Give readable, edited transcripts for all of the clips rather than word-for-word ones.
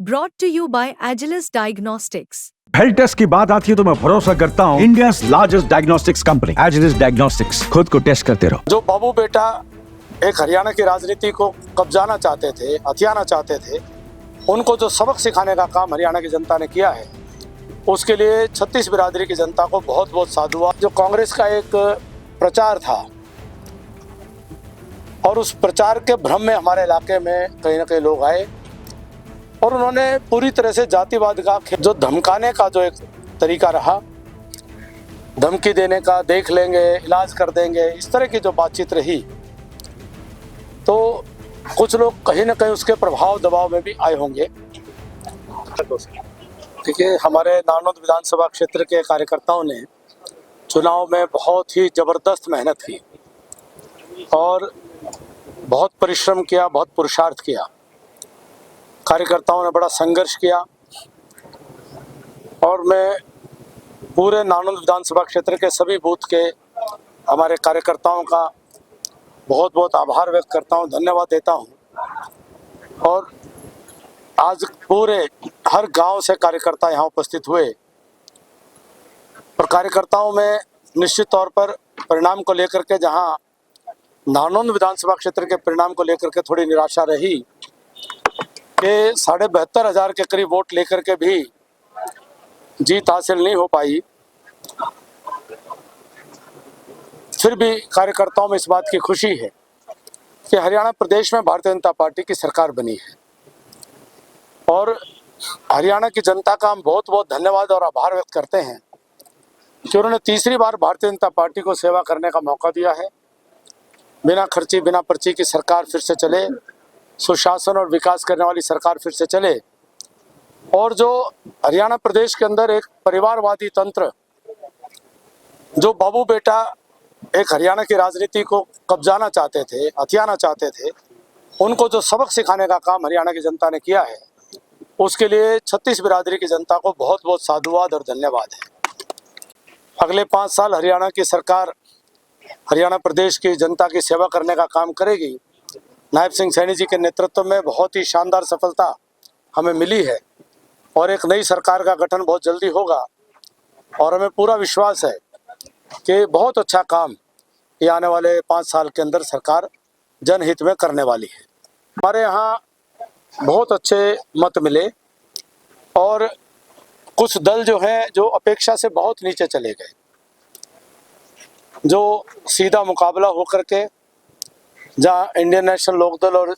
brought to you by Agilus Diagnostics. Health test की बात आती है तो मैं भरोसा करता हूँ India largest diagnostics company Agilus diagnostics. खुद को टेस्ट करते रहो। जो बाबू बेटा एक हरियाणा की राजनीति को कब्जाना चाहते थे, हथियाना चाहते थे, उनको जो सबक सिखाने का काम हरियाणा की जनता ने किया है, उसके लिए छत्तीस बिरादरी की जनता को बहुत बहुत साधुवाद। जो कांग्रेस का एक प्रचार था और उस प्रचार के भ्रम में हमारे इलाके में कहीं ना कहीं लोग आए और उन्होंने पूरी तरह से जातिवाद का जो धमकाने का जो एक तरीका रहा, धमकी देने का, देख लेंगे, इलाज कर देंगे, इस तरह की जो बातचीत रही, तो कुछ लोग कहीं ना कहीं उसके प्रभाव दबाव में भी आए होंगे। देखिए, हमारे नारनौंद विधानसभा क्षेत्र के कार्यकर्ताओं ने चुनाव में बहुत ही ज़बरदस्त मेहनत की और बहुत परिश्रम किया, बहुत पुरुषार्थ किया। कार्यकर्ताओं ने बड़ा संघर्ष किया और मैं पूरे नारनौंद विधानसभा क्षेत्र के सभी बूथ के हमारे कार्यकर्ताओं का बहुत बहुत आभार व्यक्त करता हूं, धन्यवाद देता हूं। और आज पूरे हर गांव से कार्यकर्ता यहां उपस्थित हुए और कार्यकर्ताओं में निश्चित तौर पर परिणाम को लेकर के, जहां नारनौंद विधानसभा क्षेत्र के परिणाम को लेकर के थोड़ी निराशा रही कि 72,500 के करीब वोट लेकर के भी जीत हासिल नहीं हो पाई, फिर भी कार्यकर्ताओं में इस बात की खुशी है कि हरियाणा प्रदेश में भारतीय जनता पार्टी की सरकार बनी है और हरियाणा की जनता का हम बहुत बहुत धन्यवाद और आभार व्यक्त करते हैं कि उन्होंने तीसरी बार भारतीय जनता पार्टी को सेवा करने का मौका दिया है। बिना खर्ची, बिना पर्ची की सरकार फिर से चले, सुशासन और विकास करने वाली सरकार फिर से चले और जो हरियाणा प्रदेश के अंदर एक परिवारवादी तंत्र, जो बाबू बेटा एक हरियाणा की राजनीति को कब्जाना चाहते थे, हथियाना चाहते थे, उनको जो सबक सिखाने का काम हरियाणा की जनता ने किया है, उसके लिए छत्तीस बिरादरी की जनता को बहुत बहुत साधुवाद और धन्यवाद है। अगले 5 साल हरियाणा की सरकार हरियाणा प्रदेश की जनता की सेवा करने का काम करेगी। नायब सिंह सैनी जी के नेतृत्व में बहुत ही शानदार सफलता हमें मिली है और एक नई सरकार का गठन बहुत जल्दी होगा और हमें पूरा विश्वास है कि बहुत अच्छा काम ये आने वाले 5 साल के अंदर सरकार जनहित में करने वाली है। हमारे यहाँ बहुत अच्छे मत मिले और कुछ दल जो हैं जो अपेक्षा से बहुत नीचे चले गए, जो सीधा मुकाबला होकर के जहाँ इंडियन नेशनल लोकदल और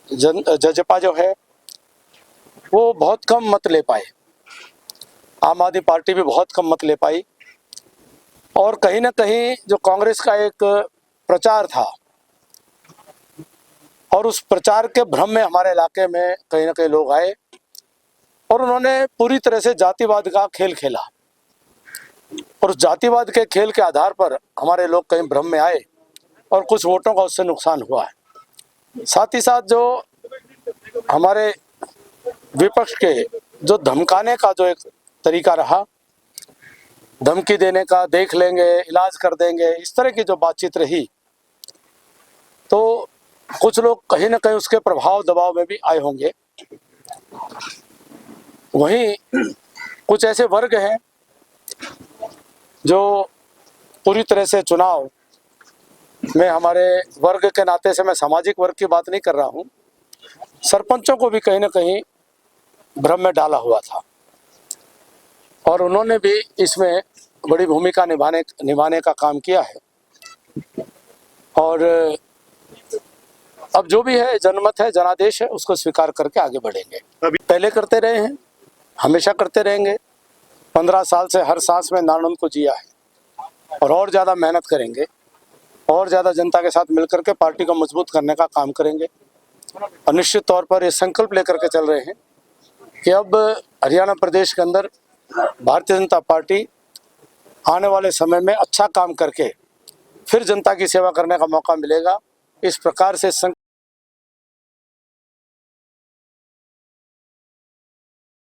जजपा जो है वो बहुत कम मत ले पाए, आम आदमी पार्टी भी बहुत कम मत ले पाई और कहीं ना कहीं जो कांग्रेस का एक प्रचार था और उस प्रचार के भ्रम में हमारे इलाके में कहीं ना कहीं लोग आए और उन्होंने पूरी तरह से जातिवाद का खेल खेला और उस जातिवाद के खेल के आधार पर हमारे लोग कहीं भ्रम में आए और कुछ वोटों का उससे नुकसान हुआ है। साथ ही साथ जो हमारे विपक्ष के जो धमकाने का जो एक तरीका रहा, धमकी देने का, देख लेंगे, इलाज कर देंगे, इस तरह की जो बातचीत रही, तो कुछ लोग कहीं ना कहीं उसके प्रभाव दबाव में भी आए होंगे। वहीं कुछ ऐसे वर्ग हैं जो पूरी तरह से चुनाव में, हमारे वर्ग के नाते से मैं सामाजिक वर्ग की बात नहीं कर रहा हूँ, सरपंचों को भी कहीं ना कहीं भ्रम में डाला हुआ था और उन्होंने भी इसमें बड़ी भूमिका निभाने का काम किया है। और अब जो भी है, जनमत है, जनादेश है, उसको स्वीकार करके आगे बढ़ेंगे। अभी पहले करते रहे हैं, हमेशा करते रहेंगे। 15 साल से हर सांस में नारनौंद को जिया है और ज़्यादा मेहनत करेंगे और ज़्यादा जनता के साथ मिलकर के पार्टी को मजबूत करने का काम करेंगे और निश्चित तौर पर ये संकल्प लेकर के चल रहे हैं कि अब हरियाणा प्रदेश के अंदर भारतीय जनता पार्टी आने वाले समय में अच्छा काम करके फिर जनता की सेवा करने का मौका मिलेगा। इस प्रकार से